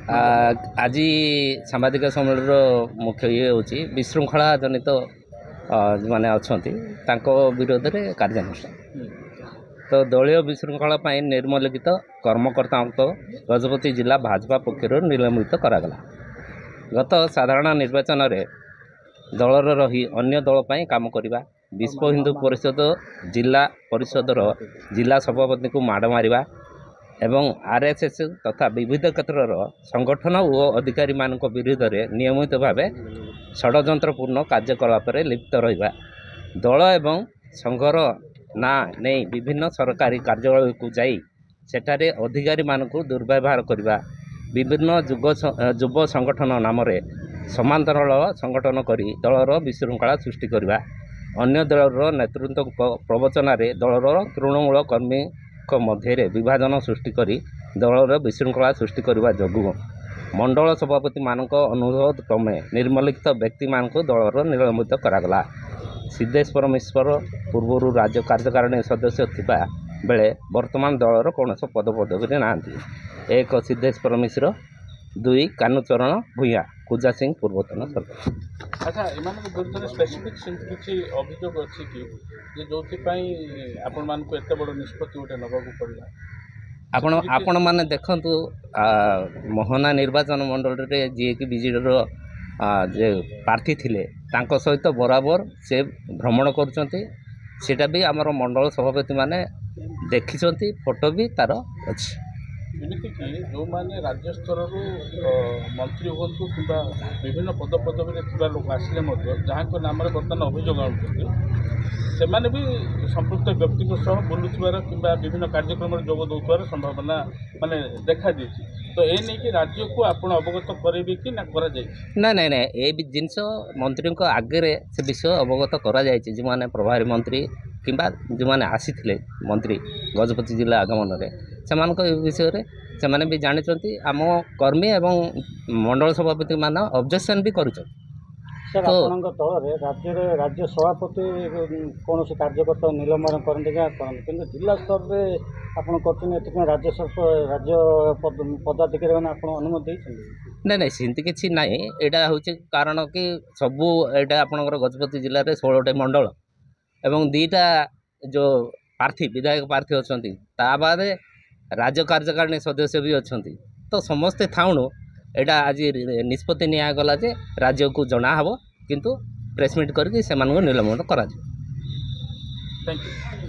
आज सांबादिक सम्मेलन मुख्य ये हूँ विशृंखला जनित जो मैंने अच्छा विरोध में कार्यानुष्ठान तो दलीय विशृंखला निर्मलिखित कर्मकर्ता गजपति जिला भाजपा पक्षर निलंबित करागला। गत साधारण निर्वाचन में दलर रही अन्य दल पर काम करवा विश्व हिंदू परिषद जिला परिषदर जिला सभापति को माड़ मारिबा एवं आरएसएस तथा विविध क्षेत्र संगठन और अधिकारी मान विरुद्ध में नियमित भाव षड्यंत्रपूर्ण कार्यकलाप लिप्त रहा दल एवं संघर ना नहीं विभिन्न सरकारी कार्यालय को जाई सेठारे अधिकारी मान दुर्व्यवहार करने विभिन्न युव संगठन नाम समांतराल संगठन करी दलर विशृंखला सृष्टि करने अन्य दलर नेतृत्व प्रवचन दलर तृणमूल कर्मी मध्य विभाजन सृष्टि करी दलर विशृंखला सृष्टि करने जोगु मंडल सभापति मानक अनुरोध क्रमे निर्मलिखित व्यक्ति मान दलर निलंबित करागला। सिद्धेश्वर मिश्र पूर्व राज्य कार्यकारिणी सदस्य थिबा बेले वर्तमान दलर कौन पदपदवी ना एक सिद्धेश्वर मिश्र दुई कानुचरण भूया पूजा सिंह पूर्वतन सरकार। अच्छा एमान विरुद्ध स्पेसिफिक किसी अभियोग अच्छी कि जो आपण मान को एत बड़ निष्पत्ति गोटे नबाक पड़ा आपण मैंने देखु मोहना निर्वाचन मंडल रे जी कि विजेडर जे प्रार्थी थिले तांको सहित बराबर से भ्रमण करुँचा भी आमर मंडल सभापति माने देखी फोटो भी तार अच्छी एमती कि जो मैंने राज्य स्तर मंत्री हूँ कि विभिन्न पदपदवी लोक आसिले जहाँ नाम बर्तमान अभियोग आने भी संपृक्त व्यक्ति बुलूबार कि विभिन्न कार्यक्रम जोग दौर संभावना माने देखा दी तो ये नहीं कि राज्य को आप अवगत करेंगे कि ना करा ना नहीं नहीं ये जिनस मंत्री को आगे से विषय अवगत करा जो मैंने प्रभारी मंत्री किंबा जो मैंने आसी मंत्री गजपति जिला आगमन से विषय से भी जानते आम कर्मी एवं मंडल सभापति मान ऑब्जेक्शन भी कर सर दल राज्य राज्य सभापति कौन से कार्यकर्ता निलंबन करते कि जिला स्तर में आपड़ राज्य पदाधिकारी मैंने अनुमति नहीं नहीं सेमती किसी ना यहाँ हूँ कारण कि सबू यहाँ आपंकर गजपति जिले में 16टा मंडल एवं 2टा जो प्रार्थी विधायक प्रार्थी अच्छा बाद राज्य कार्यकारिणी सदस्य भी अच्छा तो समस्ते थाउणु एटा आज निष्पत्ति निगला जे राज्य को जना हबो किंतु प्रेसमिट करके से निलंबन करा। Thank you.